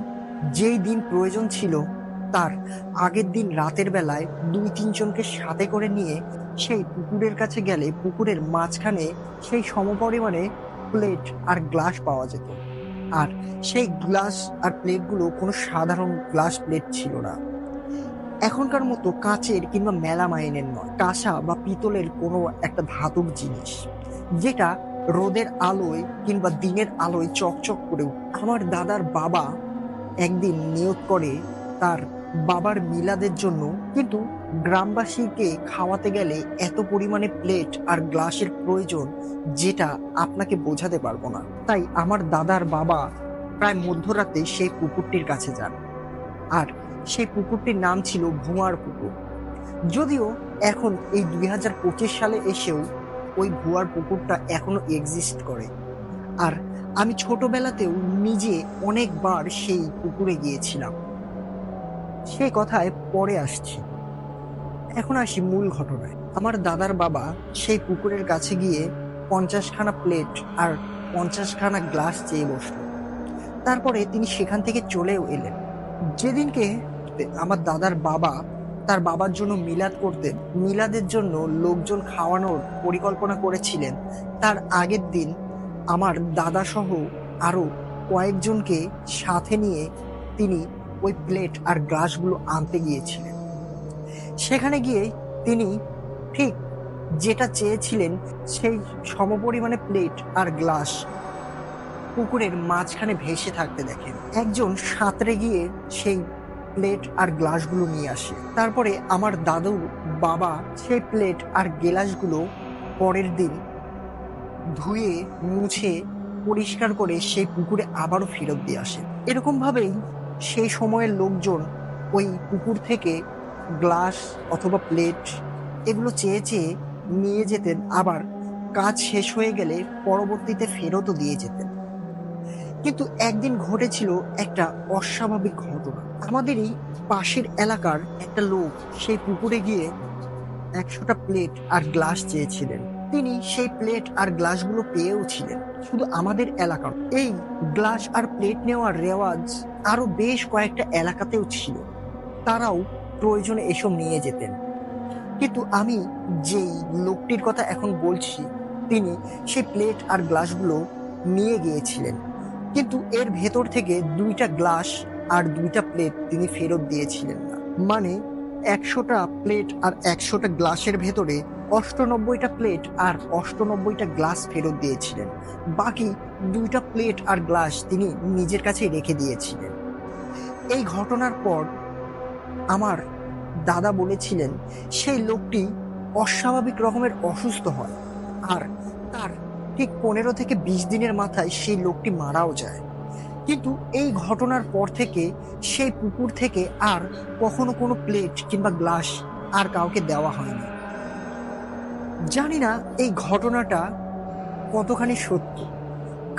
যেই দিন প্রয়োজন ছিল তার আগের দিন রাতের বেলায় 2-3 জনকে সাথে করে নিয়ে সেই পুকুরের কাছে গেলে পুকুরের মাঝখানে সেই সমপরিমাণে প্লেট আর গ্লাস পাওয়া যেত। আর সেই গ্লাস আর প্লেটগুলো কোনো সাধারণ গ্লাস প্লেট ছিল না, এখনকার মতো কাচের কিংবা মেলামাইনের নয়, কাঁসা বা পিতলের কোনো একটা ধাতুর জিনিস, যেটা রোদের আলোয় কিংবা দিনের আলোয় চকচক করে উঠত। আমার দাদার বাবা একদিন নিয়ত করে তার বাবার মিলাদের জন্য, কিন্তু গ্রামবাসীকে খাওয়াতে গেলে এত পরিমাণে প্লেট আর গ্লাসের প্রয়োজন যেটা আপনাকে বোঝাতে পারবো না। তাই আমার দাদার বাবা প্রায় মধ্যরাতে সেই পুকুরটির কাছে যান আর সেই পুকুরটির নাম ছিল ভুয়ার পুকুর। যদিও এখন এই 2025 সালে এসেও ওই ভুয়ার পুকুরটা এখনো এক্সিস্ট করে। আর আমি ছোটবেলাতেও নিজে অনেকবার সেই পুকুরে গিয়েছিলাম। সেই কথায় পরে আসছি, এখন আসি মূল ঘটনায়। আমার দাদার বাবা সেই পুকুরের কাছে গিয়ে 50খানা প্লেট আর 50খানা গ্লাস চেয়ে বসল। তারপরে তিনি সেখান থেকে চলেও এলেন। যেদিনকে আমার দাদার বাবা তার বাবার জন্য মিলাদ করতেন, মিলাদের জন্য লোকজন খাওয়ানোর পরিকল্পনা করেছিলেন, তার আগের দিন আমার দাদা সহ আরো কয়েকজনকে সাথে নিয়ে তিনি ওই প্লেট আর গ্লাসগুলো আনতে গিয়েছিলেন। সেখানে গিয়ে তিনি ঠিক যেটা চেয়েছিলেন সেই সমপরিমাণে প্লেট আর গ্লাস পুকুরের মাঝখানে ভেসে থাকতে দেখেন। একজন সাঁতরে গিয়ে সেই প্লেট আর গ্লাসগুলো নিয়ে আসে। তারপরে আমার দাদুর বাবা সেই প্লেট আর গ্লাসগুলো পরের দিন ধুয়ে মুছে পরিষ্কার করে সেই পুকুরে আবারও ফেরত দিয়ে আসে। এরকম ভাবেই সেই সময়ের লোকজন ওই পুকুর থেকে গ্লাস অথবা প্লেট এগুলো চেয়ে চেয়ে নিয়ে যেতেন, আবার কাজ শেষ হয়ে গেলে পরবর্তীতে ফেরতও দিয়ে যেতেন। কিন্তু একদিন ঘটেছিল একটা অস্বাভাবিক ঘটনা। আমাদেরই পাশের এলাকার একটা লোক সেই পুকুরে গিয়ে 100টা প্লেট আর গ্লাস চেয়েছিলেন। তিনি সেই প্লেট আর গ্লাসগুলো পেয়েও ছিলেন। শুধু আমাদের এলাকার এই গ্লাস আর প্লেট নেওয়ার রেওয়াজ আরো বেশ কয়েকটা এলাকাতেও ছিল, তারাও প্রয়োজনে এসব নিয়ে যেতেন। কিন্তু আমি যেই লোকটির কথা এখন বলছি তিনি সেই প্লেট আর গ্লাসগুলো নিয়ে গিয়েছিলেন, কিন্তু এর ভেতর থেকে 2টা গ্লাস আর 2টা প্লেট তিনি ফেরত দিয়েছিলেন না। মানে 100টা প্লেট আর 100টা গ্লাসের ভেতরে 98টা প্লেট আর 98টা গ্লাস ফেরত দিয়েছিলেন। বাকি 2টা প্লেট আর গ্লাস তিনি নিজের কাছে রেখে দিয়েছিলেন। এই ঘটনার পর আমার দাদা বলেছিলেন সেই লোকটি অস্বাভাবিক রকমের অসুস্থ হয়, আর তার ঠিক 15 থেকে 20 দিনের মাথায় সেই লোকটি মারাও যায়। কিন্তু এই ঘটনার পর থেকে সেই পুকুর থেকে আর কখনো কোনো প্লেট কিংবা গ্লাস আর কাউকে দেওয়া হয়নি। জানি না এই ঘটনাটা কতখানি সত্য,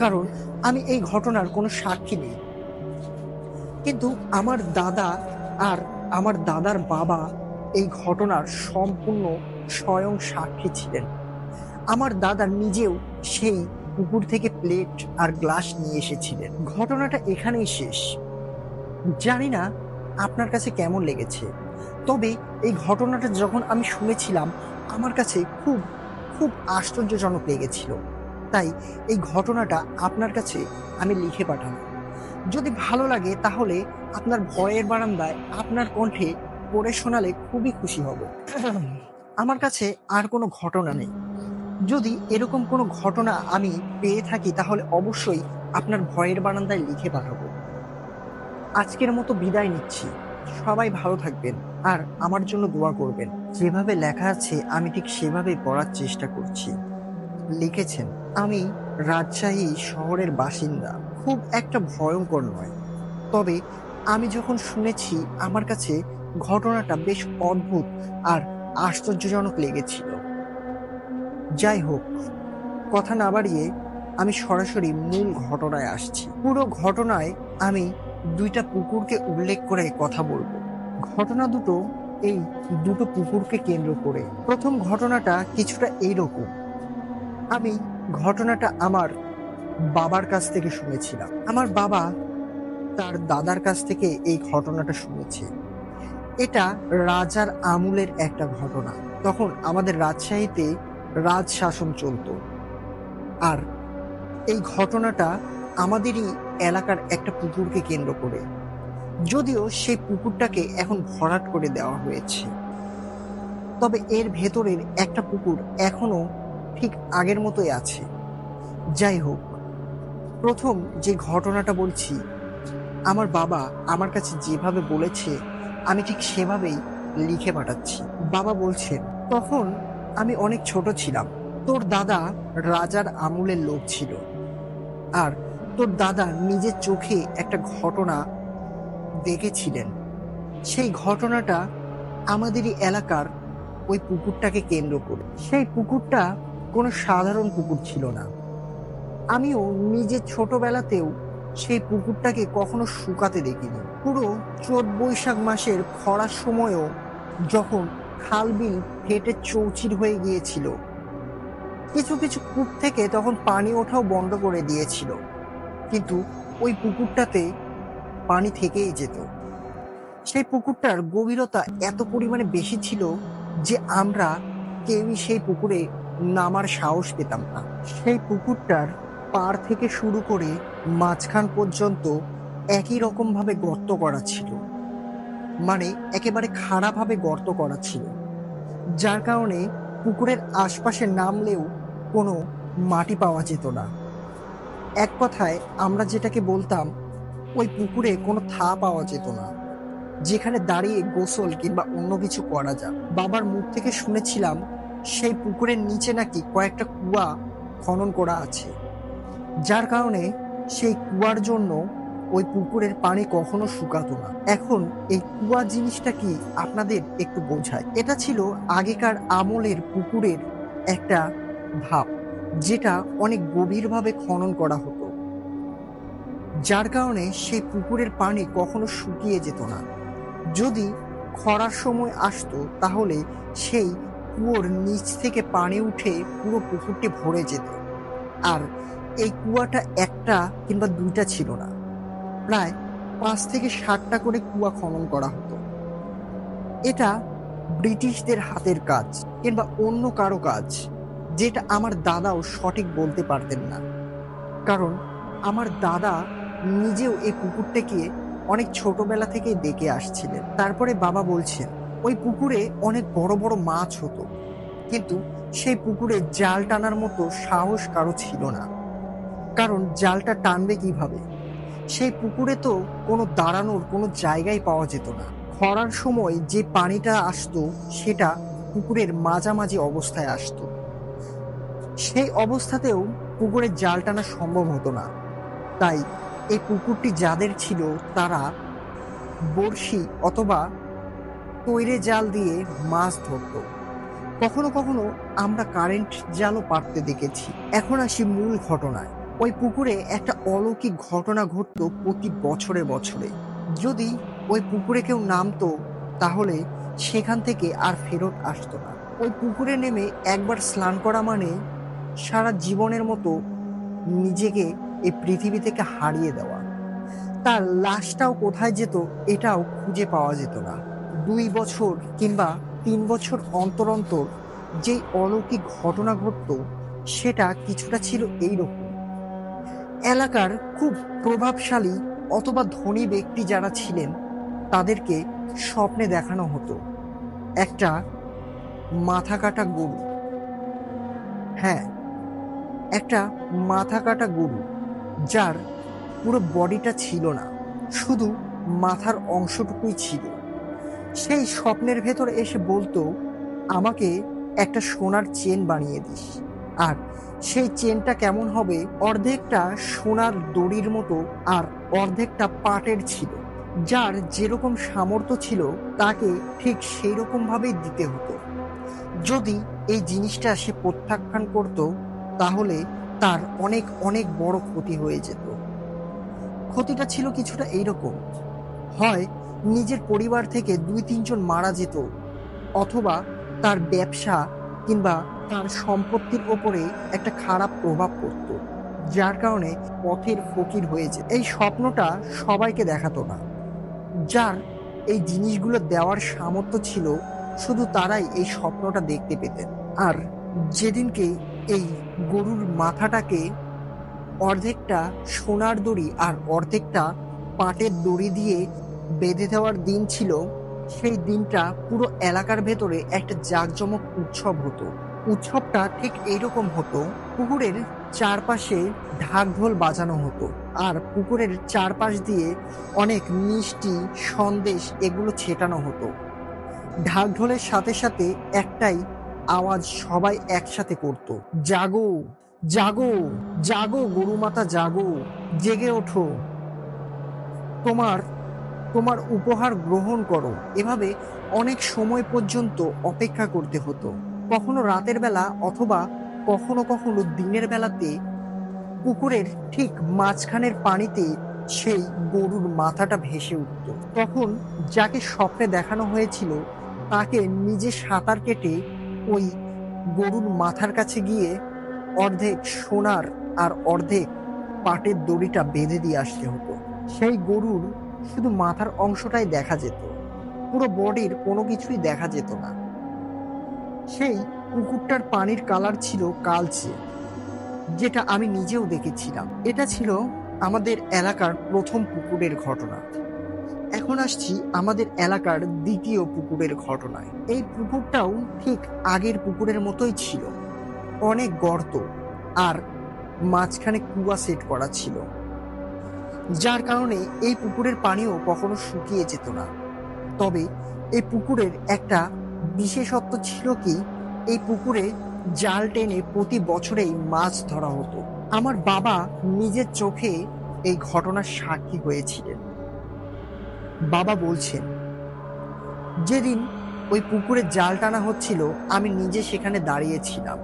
কারণ আমি এই ঘটনার কোনো সাক্ষী নেই। কিন্তু আমার দাদা আর আমার দাদার বাবা এই ঘটনার সম্পূর্ণ স্বয়ং সাক্ষী ছিলেন। আমার দাদা নিজেও সেই পুকুর থেকে প্লেট আর গ্লাস নিয়ে এসেছিলেন। ঘটনাটা এখানেই শেষ। জানি না আপনার কাছে কেমন লেগেছে, তবে এই ঘটনাটা যখন আমি শুনেছিলাম আমার কাছে খুব খুব আশ্চর্যজনক লেগেছিল। তাই এই ঘটনাটা আপনার কাছে আমি লিখে পাঠালাম। যদি ভালো লাগে তাহলে আপনার ভয়ের বারান্দায় আপনার কণ্ঠে পড়ে শোনালে খুবই খুশি হব। আমার কাছে আর কোনো ঘটনা নেই। যদি এরকম কোনো ঘটনা আমি পেয়ে থাকি তাহলে অবশ্যই আপনার ভয়ের বারান্দায় লিখে পাঠাবো। আজকের মতো বিদায় নিচ্ছি। সবাই ভালো থাকবেন আর আমার জন্য দোয়া করবেন। যেভাবে লেখা আছে আমি ঠিক সেভাবেই পড়ার চেষ্টা করছি। লিখেছেন, আমি রাজশাহী শহরের বাসিন্দা। খুব একটা ভয়ঙ্কর নয়, তবে আমি যখন শুনেছি আমার কাছে ঘটনাটা বেশ অদ্ভুত আর আশ্চর্যজনক লেগেছিল। যাই হোক, কথা না বাড়িয়ে আমি সরাসরি মূল ঘটনায় আসছি। পুরো ঘটনায় আমি দুইটা পুকুরকে উল্লেখ করে কথা বলবো। ঘটনা দুটো এই দুটো পুকুরকে কেন্দ্র করে। প্রথম ঘটনাটা কিছুটা এইরকম। আমি ঘটনাটা আমার বাবার কাছ থেকে শুনেছিলাম। আমার বাবা তার দাদার কাছ থেকে এই ঘটনাটা শুনেছে। এটা রাজার আমলের একটা ঘটনা। তখন আমাদের রাজশাহীতে রাজ শাসন চলতো, আর এই ঘটনাটা আমাদেরই এলাকার একটা পুকুরকে কেন্দ্র করে। যদিও সেই পুকুরটাকে এখন ভরাট করে দেওয়া হয়েছে, তবে এর ভেতরের একটা পুকুর এখনো ঠিক আগের মতোই আছে। যাই হোক, প্রথম যে ঘটনাটা বলছি, আমার বাবা আমার কাছে যেভাবে বলেছে আমি ঠিক সেভাবেই লিখে পাঠাচ্ছি। বাবা বলছেন, তখন আমি অনেক ছোট ছিলাম। তোর দাদা রাজার আমলের লোক ছিল, আর তোর দাদা নিজের চোখে একটা ঘটনা দেখেছিলেন। সেই ঘটনাটা আমাদেরই এলাকার ওই পুকুরটাকে কেন্দ্র করে। সেই পুকুরটা কোনো সাধারণ পুকুর ছিল না। আমিও নিজের ছোটবেলাতেও সেই পুকুরটাকে কখনো শুকাতে দেখিনি। পুরো চৈত বৈশাখ মাসের খরার সময়ও যখন খাল বিল ফেটে চৌচির হয়ে গিয়েছিল, কিছু কিছু কূপ থেকে তখন পানি ওঠাও বন্ধ করে দিয়েছিল, কিন্তু ওই পুকুরটাতে পানি থেকেই যেত। সেই পুকুরটার গভীরতা এত পরিমাণে বেশি ছিল যে আমরা কেউই সেই পুকুরে নামার সাহস পেতাম না। সেই পুকুরটার পাড় থেকে শুরু করে মাঝখান পর্যন্ত একই রকম ভাবে গর্ত করা ছিল, মানে একেবারে খাড়াভাবে গর্ত করা ছিল, যার কারণে পুকুরের আশপাশে নামলেও কোনো মাটি পাওয়া যেত না। এক কথায় আমরা যেটাকে বলতাম, ওই পুকুরে কোনো থা পাওয়া যেত না যেখানে দাঁড়িয়ে গোসল কিংবা অন্য কিছু করা যায়। বাবার মুখ থেকে শুনেছিলাম সেই পুকুরের নিচে নাকি কয়েকটা কুয়া খনন করা আছে, যার কারণে সেই কুয়ার জন্য ওই পুকুরের পানি কখনো শুকাতো না। এখন এই কুয়া জিনিসটা কি আপনাদের একটু বোঝায়। এটা ছিল আগেকার আমলের পুকুরের একটা ধাপ, যেটা অনেক গভীরভাবে খনন করা হতো, যার কারণে সেই পুকুরের পানি কখনো শুকিয়ে যেত না। যদি খরার সময় আসতো তাহলে সেই কুয়োর নিচ থেকে পানি উঠে পুরো পুকুরটি ভরে যেত। আর এই কুয়াটা একটা কিংবা দুইটা ছিল না, প্রায় 5 থেকে 7টা করে কুয়া খনন করা হতো। এটা ব্রিটিশদের হাতের কাজ কিংবা অন্য কারো কাজ, যেটা আমার দাদাও সঠিক বলতে পারতেন না, কারণ আমার দাদা নিজেও এই পুকুরটাকে অনেক ছোটবেলা থেকেই দেখে আসছিলেন। তারপরে বাবা বলছেন, ওই পুকুরে অনেক বড় বড় মাছ হতো, কিন্তু সেই পুকুরে জাল টানার মতো সাহস কারো ছিল না, কারণ জালটা টানবে কিভাবে। সেই পুকুরে তো কোনো দাঁড়ানোর কোনো জায়গায় পাওয়া যেত না। খরার সময় যে পানিটা আসতো সেটা পুকুরের মাঝামাঝি অবস্থায় আসতো। সেই অবস্থাতেও পুকুরের জাল টানা সম্ভব হতো না। তাই এই পুকুরটি যাদের ছিল তারা বড়শি অথবা তৈরে জাল দিয়ে মাছ ধরত। কখনো কখনো আমরা কারেন্ট জালও পাততে দেখেছি। এখন আসি মূল ঘটনায়। ওই পুকুরে একটা অলৌকিক ঘটনা ঘটতো প্রতি বছরে বছরে। যদি ওই পুকুরে কেউ নামতো তাহলে সেখান থেকে আর ফেরত আসতো না। ওই পুকুরে নেমে একবার স্নান করা মানে সারা জীবনের মতো নিজেকে এই পৃথিবী থেকে হারিয়ে দেওয়া। তার লাশটাও কোথায় যেত এটাও খুঁজে পাওয়া যেত না। ২ বছর কিংবা ৩ বছর অন্তর অন্তর যেই অলৌকিক ঘটনা ঘটতো সেটা কিছুটা ছিল এইরকম। এলাকার খুব প্রভাবশালী অথবা ধনী ব্যক্তি যারা ছিলেন তাদেরকে স্বপ্নে দেখানো হতো একটা মাথা কাটা গরু। হ্যাঁ, একটা মাথা কাটা গরু, যার পুরো বডিটা ছিল না, শুধু মাথার অংশটুকুই ছিল। সেই স্বপ্নের ভেতর এসে বলতো, আমাকে একটা সোনার চেন বানিয়ে দিস। আর সেই চেনটা কেমন হবে, অর্ধেকটা সোনার দড়ির মতো আর অর্ধেকটা পাটের ছিল। যার যেরকম সামর্থ্য ছিল তাকে ঠিক সেই রকম ভাবেই দিতে হতো। যদি এই জিনিসটা সে প্রত্যাখ্যান করত তাহলে তার অনেক অনেক বড় ক্ষতি হয়ে যেত। ক্ষতিটা ছিল কিছুটা এইরকম: হয় নিজের পরিবার থেকে ২-৩ জন মারা যেত, অথবা তার ব্যবসা কিংবা তার সম্পত্তির ওপরে একটা খারাপ প্রভাব পড়ত, যার কারণে পথের ফকির হয়ে যেত। এই স্বপ্নটা সবাইকে দেখাতো না। যার এই জিনিসগুলো দেওয়ার সামর্থ্য ছিল শুধু তারাই এই স্বপ্নটা দেখতে পেতেন। আর যেদিনকে এই গরুর মাথাটাকে অর্ধেকটা সোনার দড়ি আর অর্ধেকটা পাটের দড়ি দিয়ে বেঁধে দেওয়ার দিন ছিল, সেই দিনটা পুরো এলাকার ভেতরে একটা জাঁকজমক উৎসব হতো। উৎসবটা ঠিক এইরকম হতো: পুকুরের চারপাশে ঢাক ঢোল বাজানো হতো আর পুকুরের চারপাশ দিয়ে অনেক মিষ্টি সন্দেশ এগুলো ছেটানো হতো। ঢাক ঢোলের সাথে সাথে একটাই আওয়াজ সবাই একসাথে করত: জাগো, জাগো, জাগো গরু মাতা জাগো, জেগে ওঠো, তোমার তোমার উপহার গ্রহণ করো। এভাবে অনেক সময় পর্যন্ত অপেক্ষা করতে হতো। কখনো রাতের বেলা অথবা কখনো কখনো দিনের বেলাতে পুকুরের ঠিক মাঝখানের পানিতে সেই গরুর মাথাটা ভেসে উঠত। তখন যাকে স্বপ্নে দেখানো হয়েছিল তাকে নিজে সাঁতার কেটে ওই গরুর মাথার কাছে গিয়ে অর্ধেক সোনার আর অর্ধেক পাটের দড়িটা বেঁধে দিয়ে আসতে হতো। সেই গরুর শুধু মাথার অংশটাই দেখা যেত, পুরো বডির কোনো কিছুই দেখা যেত না। সেই পুকুরটার পানির কালার ছিল কালচে, যেটা আমি নিজেও দেখেছিলাম। এটা ছিল আমাদের এলাকার প্রথম পুকুরের ঘটনা। এখন আসছি আমাদের এলাকার দ্বিতীয় পুকুরের ঘটনায়। এই পুকুরটাও ঠিক আগের পুকুরের মতোই ছিল, অনেক গর্ত আর মাঝখানে কুয়া সেট করা ছিল, যার কারণে এই পুকুরের পানিও কখনো শুকিয়ে যেত না। তবে এই পুকুরের একটা বিশেষত্ব ছিল কি, এই পুকুরে জাল টেনে প্রতি বছরেই মাছ ধরা হতো। আমার বাবা নিজের চোখে এই ঘটনার সাক্ষী হয়েছিলেন। বাবা বলছেন, যেদিন ওই পুকুরে জাল টানা হচ্ছিল আমি নিজে সেখানে দাঁড়িয়েছিলাম।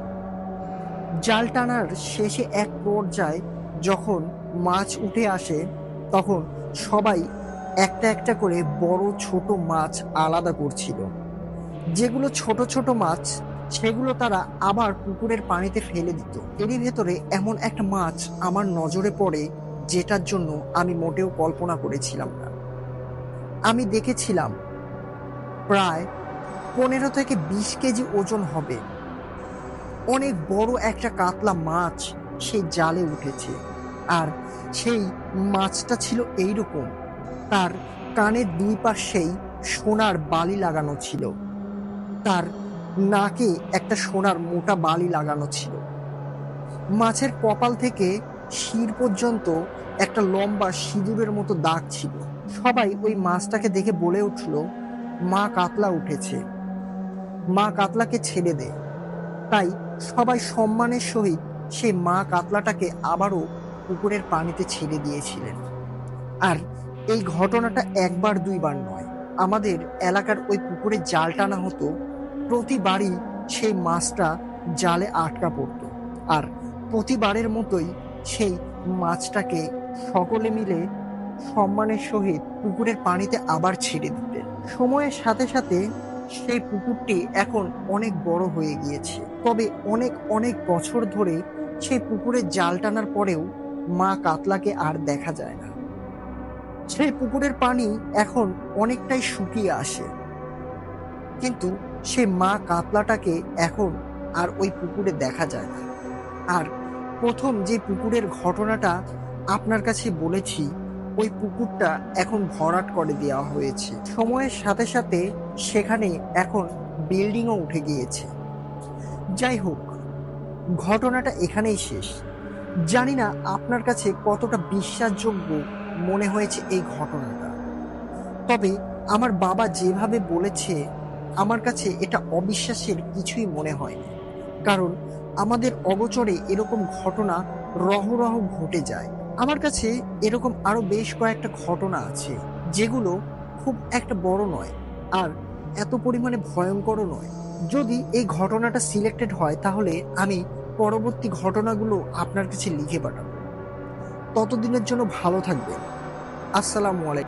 জাল টানার শেষে এক পর্যায়ে যখন মাছ উঠে আসে তখন সবাই একটা একটা করে বড় ছোট মাছ আলাদা করছিল। যেগুলো ছোট ছোট মাছ সেগুলো তারা আবার পুকুরের পানিতে ফেলে দিত। এরই ভেতরে এমন একটা মাছ আমার নজরে পড়ে, যেটার জন্য আমি মোটেও কল্পনা করেছিলাম না। আমি দেখেছিলাম প্রায় 15 থেকে 20 কেজি ওজন হবে, অনেক বড় একটা কাতলা মাছ সেই জালে উঠেছে। আর সেই মাছটা ছিল এইরকম, তার কানের 2 পাশেই সোনার বালি লাগানো ছিল, তার নাকে একটা সোনার মোটা বালি লাগানো ছিল। মাছের কপাল থেকে শির পর্যন্ত একটা লম্বা সিঁদুরের মতো দাগ ছিল। সবাই ওই মাছটাকে দেখে বলে উঠল, মা কাতলা উঠেছে। মা কাতলাকে ছেড়ে দেয়। তাই সবাই সম্মানের সহিত সেই মা কাতলাটাকে আবারও পুকুরের পানিতে ছেড়ে দিয়েছিলেন। আর এই ঘটনাটা একবার দুইবার নয়, আমাদের এলাকার ওই পুকুরে জাল টানা হতো, প্রতিবারই সেই মাছটা জালে আটকা পড়তো। আর প্রতিবারের মতোই সেই মাছটাকে সকলে মিলে সম্মানের সহিত পুকুরের পানিতে আবার ছেড়ে দিতেন। সময়ের সাথে সাথে সেই পুকুরটি এখন অনেক বড় হয়ে গিয়েছে, তবে অনেক অনেক বছর ধরে সেই পুকুরে জাল টানার পরেও মা কাতলাকে আর দেখা যায় না। সেই পুকুরের পানি এখন অনেকটাই শুকিয়ে আসে, কিন্তু সে মা কাতলাটাকে এখন আর ওই পুকুরে দেখা যায় না। আর প্রথম যে পুকুরের ঘটনাটা আপনার কাছে বলেছি, ওই পুকুরটা এখন ভরাট করে দেওয়া হয়েছে। সময়ের সাথে সাথে সেখানে এখন বিল্ডিংও উঠে গিয়েছে। যাই হোক, ঘটনাটা এখানেই শেষ। জানি না আপনার কাছে কতটা বিশ্বাসযোগ্য মনে হয়েছে এই ঘটনাটা, তবে আমার বাবা যেভাবে বলেছে আমার কাছে এটা অবিশ্বাসের কিছুই মনে হয়নি। কারণ আমাদের অগোচরে এরকম ঘটনা রহরহ ঘটে যায়। আমার কাছে এরকম আরো বেশ কয়েকটা ঘটনা আছে, যেগুলো খুব একটা বড় নয় আর এত পরিমাণে ভয়ঙ্করও নয়। যদি এই ঘটনাটা সিলেক্টেড হয় তাহলে আমি পরবর্তী ঘটনাগুলো আপনার কাছে লিখে পাঠাবো। ততদিনের জন্য ভালো থাকবেন। আসসালামু আলাইকুম।